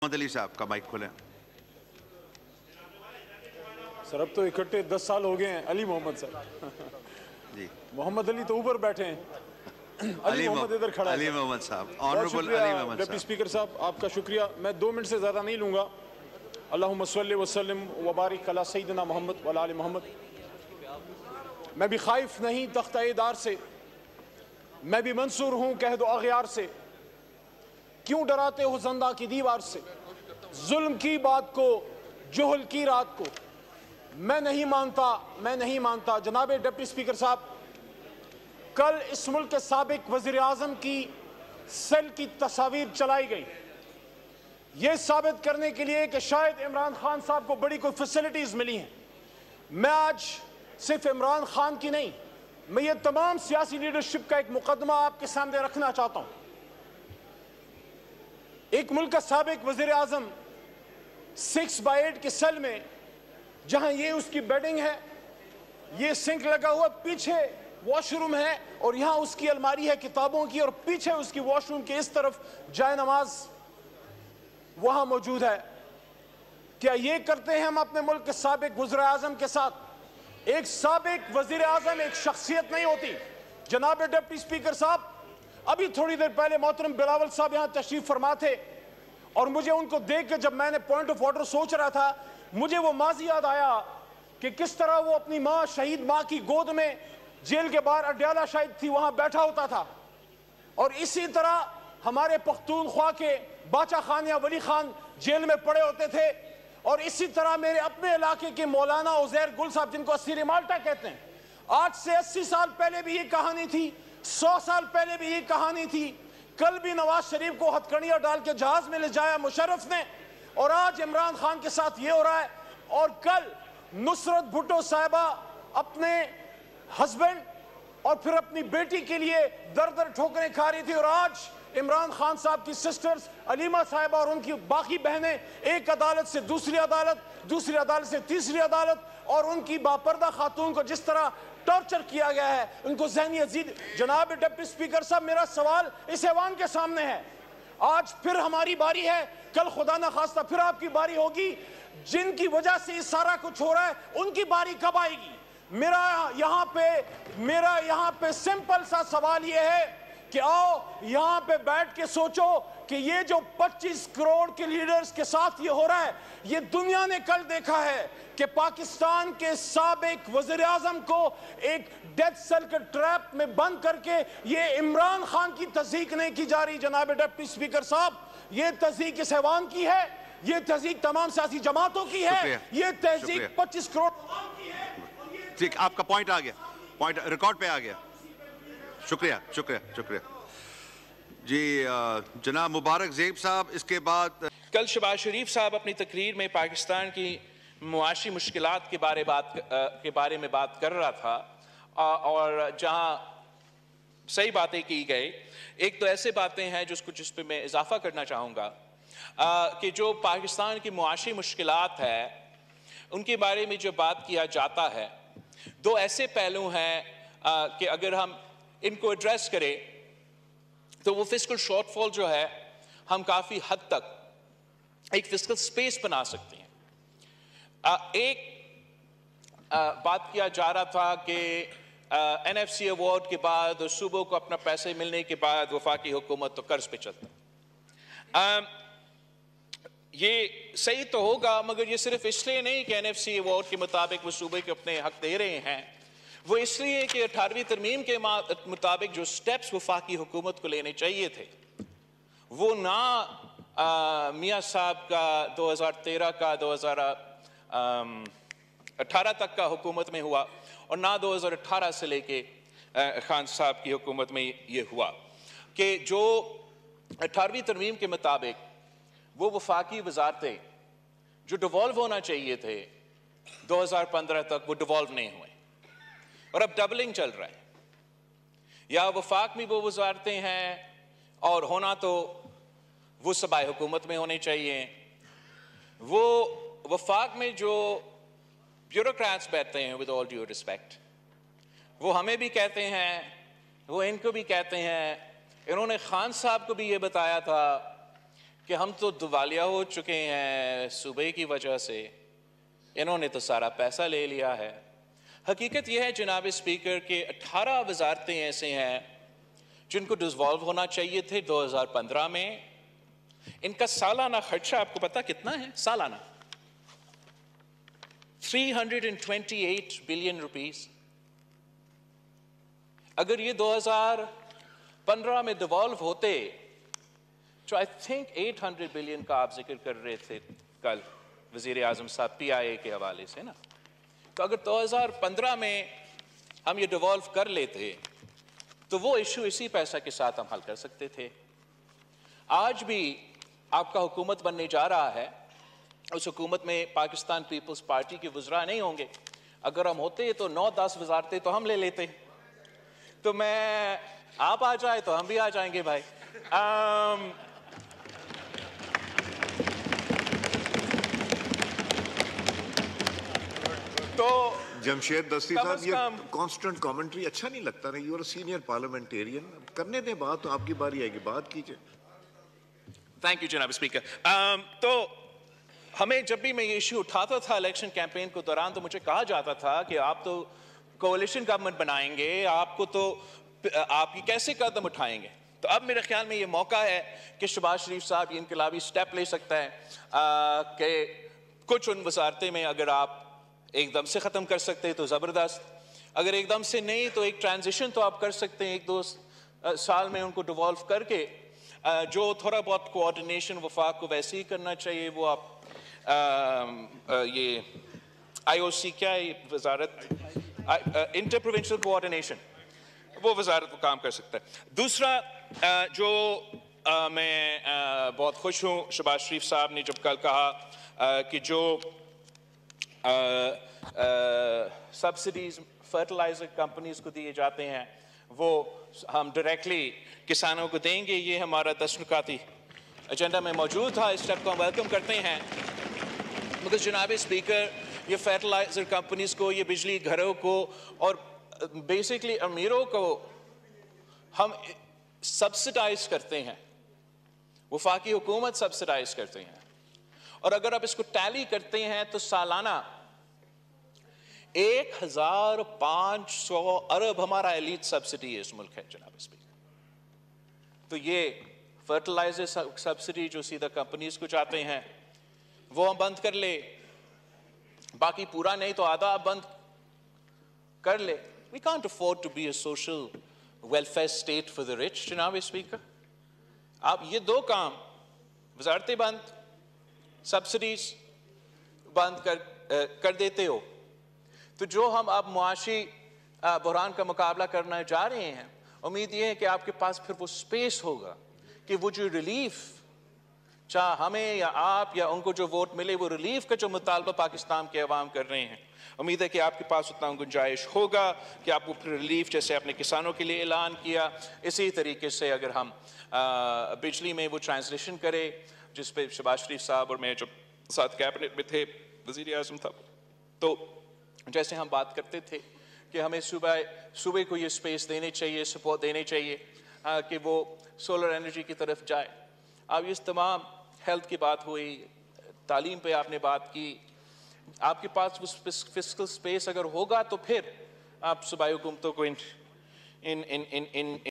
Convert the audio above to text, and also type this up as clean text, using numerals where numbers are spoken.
محمد علی صاحب کا مائک کھولیں. سر اب تو اکٹھے 10 سال ہو گئے ہیں. علی محمد صاحب جی محمد علی تو اوپر بیٹھے ہیں. علی محمد ادھر کھڑا ہے. علی محمد صاحب, بہت آنریبل علی محمد ڈپٹی صاحب. اسپیکر صاحب آپ کا شکریہ. میں 2 منٹ سے زیادہ نہیں لوں گا. اللہم صلی وسلم وبارک علی سیدنا محمد وعلی آل محمد. میں بھی خائف نہیں تختہ دار سے, میں بھی منصور ہوں قحط و اغیار سے. کیوں ڈراتے ہو زندہ کی دیوار سے؟ ظلم کی بات کو, جہل کی رات کو میں نہیں مانتا. جناب ڈپٹی اسپیکر صاحب, کل اس ملک کے سابق وزیر اعظم کی سیل کی تصاویر چلائی گئی, یہ ثابت کرنے کے لیے کہ شاید عمران خان صاحب کو بڑی کوئی فیسلٹیز ملی ہیں. میں آج صرف عمران خان کی نہیں, میں یہ تمام سیاسی لیڈرشپ کا ایک مقدمہ آپ کے سامنے رکھنا چاہتا ہوں. ایک ملک کا سابق وزیر اعظم 6x8 کے سیل میں, جہاں یہ اس کی بیڈنگ ہے, یہ سنک لگا ہوا, پیچھے واش روم ہے, اور یہاں اس کی الماری ہے کتابوں کی, اور پیچھے اس کی واش روم کے اس طرف جائے نماز وہاں موجود ہے. کیا یہ کرتے ہیں ہم اپنے ملک کے سابق وزیر اعظم کے ساتھ؟ ایک سابق وزیر اعظم ایک شخصیت نہیں ہوتی. جناب ڈپٹی اسپیکر صاحب, ابھی تھوڑی دیر پہلے محترم بلاول صاحب یہاں تشریف فرما تھے, اور مجھے ان کو دیکھ کے جب میں نے پوائنٹ آف آرڈر سوچ رہا تھا, مجھے وہ ماضی یاد آیا کہ کس طرح وہ اپنی ماں, شہید ماں کی گود میں جیل کے باہر اڈیالہ شاید تھی, وہاں بیٹھا ہوتا تھا. اور اسی طرح ہمارے پختونخوا کے باچا خان یا ولی خان جیل میں پڑے ہوتے تھے. اور اسی طرح میرے اپنے علاقے کے مولانا عزیر گل صاحب, جن کو اسیر مالٹا کہتے ہیں, آج سے 80 سال پہلے بھی یہ کہانی تھی, 100 سال پہلے بھی یہ کہانی تھی. کل بھی نواز شریف کو ہتھ کنڈیاں ڈال کے جہاز میں لے جایا مشرف نے, اور آج عمران خان کے ساتھ یہ ہو رہا ہے. اور کل نصرت بھٹو صاحبہ اپنے ہسبینڈ اور پھر اپنی بیٹی کے لیے در در ٹھوکریں کھا رہی تھی, اور آج عمران خان صاحب کی سسٹرز علیمہ صاحبہ اور ان کی باقی بہنیں ایک عدالت سے دوسری عدالت, دوسری عدالت سے تیسری عدالت, اور ان کی باپردہ خاتون کو جس طرح ٹارچر کیا گیا ہے, ان کو ذہنی ازید. جناب ڈپٹی اسپیکر صاحب, میرا سوال اس ایوان کے سامنے ہے. آج پھر ہماری باری ہے, کل خدا نہ خواستہ پھر آپ کی باری ہوگی. جن کی وجہ سے یہ سارا کچھ ہو رہا ہے, ان کی باری کب آئے گی؟ میرا یہاں پہ سمپل سا سوال یہ ہے کہ آؤ یہاں پہ بیٹھ کے سوچو کہ یہ جو 25 کروڑ کے لیڈرز کے ساتھ یہ ہو رہا ہے, یہ دنیا نے کل دیکھا ہے کہ پاکستان کے سابق وزیر اعظم کو ایک ڈیتھ سیل کے ٹریپ میں بند کر کے یہ عمران خان کی تضحیک نہیں کی جا رہی. جناب ڈپٹی اسپیکر صاحب, یہ تضحیک اس ایوان کی ہے, یہ تضحیک تمام سیاسی جماعتوں کی ہے, یہ تضحیک 25 کروڑ کی ہے. ٹھیک, آپ کا پوائنٹ آ گیا, پوائنٹ ریکارڈ پہ آ گیا. شکریہ. جی جناب مبارک زیب صاحب, اس کے بعد کل شہباز شریف صاحب اپنی تقریر میں پاکستان کی معاشی مشکلات کے بارے میں بات کر رہا تھا, اور جہاں صحیح باتیں کی گئی, ایک تو ایسے باتیں ہیں جس پہ میں اضافہ کرنا چاہوں گا کہ جو پاکستان کی معاشی مشکلات ہے ان کے بارے میں جو بات کیا جاتا ہے, 2 ایسے پہلو ہیں کہ اگر ہم ان کو ایڈریس کریں تو وہ فسکل شارٹ فال جو ہے ہم کافی حد تک ایک فسکل سپیس بنا سکتے ہیں. ایک بات کیا جا رہا تھا کہ این ایف سی ایوارڈ کے بعد صوبوں کو اپنا پیسے ملنے کے بعد وفاقی حکومت تو قرض پہ چلتا. یہ صحیح تو ہوگا, مگر یہ صرف اس لیے نہیں کہ این ایف سی ایوارڈ کے مطابق وہ صوبے کے اپنے حق دے رہے ہیں, وہ اس لیے کہ 18ویں ترمیم کے مطابق جو سٹیپس وفاقی حکومت کو لینے چاہیے تھے وہ نہ میاں صاحب کا 2013 کا 2018 تک کا حکومت میں ہوا, اور نہ 2018 سے لے کے خان صاحب کی حکومت میں یہ ہوا کہ جو 18ویں ترمیم کے مطابق وہ وفاقی وزارتیں جو ڈیوالو ہونا چاہیے تھے 2015 تک وہ ڈیوالو نہیں ہوئے, اور اب ڈبلنگ چل رہا ہے. یا وفاق میں وہ وزارتیں ہیں, اور ہونا تو وہ صوبائی حکومت میں ہونے چاہیے. وہ وفاق میں جو بیوروکریٹس بیٹھتے ہیں, ود آل ڈیو ریسپیکٹ, وہ ہمیں بھی کہتے ہیں, وہ ان کو بھی کہتے ہیں. انہوں نے خان صاحب کو بھی یہ بتایا تھا کہ ہم تو دیوالیہ ہو چکے ہیں صوبے کی وجہ سے، انہوں نے تو سارا پیسہ لے لیا ہے۔ حقیقت یہ ہے جناب اسپیکر کہ 18 وزارتیں ایسے ہیں جن کو ڈسوالو ہونا چاہیے تھے 2015 میں۔ ان کا سالانہ خرچہ آپ کو پتا کتنا ہے؟ سالانہ 328 بلین روپیز۔ اگر یہ 2015 میں ڈیوالو ہوتے، جو آئی تھنک 800 بلین کا آپ ذکر کر رہے تھے کل وزیر اعظم صاحب پی آئی اے کے حوالے سے نا، تو اگر 2015 میں ہم یہ ڈیوالو کر لیتے تو وہ ایشو اسی پیسہ کے ساتھ ہم حل کر سکتے تھے۔ آج بھی آپ کا حکومت بننے جا رہا ہے، اس حکومت میں پاکستان پیپلز پارٹی کے وزراء نہیں ہوں گے۔ اگر ہم ہوتے تو 9-10 وزارتیں تو ہم لے لیتے، تو میں آپ آ جائے تو ہم بھی آ جائیں گے بھائی۔ تو جمشید دستی صاحب، یہ کانسٹنٹ کامنٹری اچھا نہیں لگتا نا؟ یو آر سینئر پارلیمنٹیرین، کرنے دیں بات، تو آپ کی باری آئے گی، بات کیجئے۔ تھینک یو جناب اسپیکر۔ تو ہمیں جب بھی میں یہ ایشو اٹھاتا تھا الیکشن کیمپین کے دوران، تو مجھے کہا جاتا تھا کہ آپ تو کوalition گورنمنٹ بنائیں گے، آپ کو تو آپ یہ کیسے قدم اٹھائیں گے؟ تو اب میرے خیال میں یہ موقع ہے کہ شہباز شریف صاحب یہ انقلابی سٹیپ لے سکتا ہے کہ کچھ ان وزارتیں میں اگر آپ ایک دم سے ختم کر سکتے ہیں تو زبردست، اگر ایک دم سے نہیں تو ایک ٹرانزیشن تو آپ کر سکتے ہیں، 1-2 سال میں ان کو ڈیوالو کر کے جو تھوڑا بہت کوآرڈینیشن وفاق کو ویسے ہی کرنا چاہیے، وہ آپ یہ آئی او سی کیا ہے وزارت انٹر پروونشل کوآرڈینیشن، وہ وزارت کو کام کر سکتا ہے۔ دوسرا جو میں بہت خوش ہوں شہباز شریف صاحب نے جب کل کہا کہ جو سبسڈیز فرٹیلائزر کمپنیز کو دیے جاتے ہیں وہ ہم ڈائریکٹلی کسانوں کو دیں گے، یہ ہمارا 10 نکاتی ایجنڈا میں موجود تھا، اس اسٹیپ کو ہم ویلکم کرتے ہیں۔ مگر جناب اسپیکر، یہ فرٹیلائزر کمپنیز کو، یہ بجلی گھروں کو اور بیسکلی امیروں کو ہم سبسڈائز کرتے ہیں، وفاقی حکومت سبسڈائز کرتے ہیں، اور اگر آپ اس کو ٹیلی کرتے ہیں تو سالانہ 1500 ارب ہمارا ایلیٹ سبسڈی اس ملک ہے جناب اسپیکر۔ تو یہ فرٹیلائزر سبسڈی جو سیدھا کمپنیز کو جاتے ہیں وہ ہم بند کر لے، باقی پورا نہیں تو آدھا آپ بند کر لے۔ We can't afford to be a social welfare state for the rich جناب اسپیکر۔ آپ یہ 2 کام، وزارتیں بند، سبسڈیز بند کر دیتے ہو، تو جو ہم اب معاشی بحران کا مقابلہ کرنا جا رہے ہیں، امید یہ ہے کہ آپ کے پاس پھر وہ سپیس ہوگا کہ وہ جو ریلیف، چاہے ہمیں یا آپ یا ان کو جو ووٹ ملے، وہ ریلیف کا جو مطالبہ پاکستان کے عوام کر رہے ہیں، امید ہے کہ آپ کے پاس اتنا گنجائش ہوگا کہ آپ کو پھر ریلیف، جیسے اپنے کسانوں کے لیے اعلان کیا، اسی طریقے سے اگر ہم بجلی میں وہ ٹرانسلیشن کرے جس پہ شہباز شریف صاحب اور میں جب ساتھ کیبنٹ میں تھے، وزیر اعظم تھا، تو جیسے ہم بات کرتے تھے کہ ہمیں صوبے کو یہ سپیس دینے چاہیے، سپورٹ دینے چاہیے کہ وہ سولر انرجی کی طرف جائے۔ اب اس تمام ہیلتھ کی بات ہوئی، تعلیم پہ آپ نے بات کی، آپ کے پاس وہ فسکل سپیس اگر ہوگا تو پھر آپ صوبائی حکومتوں کو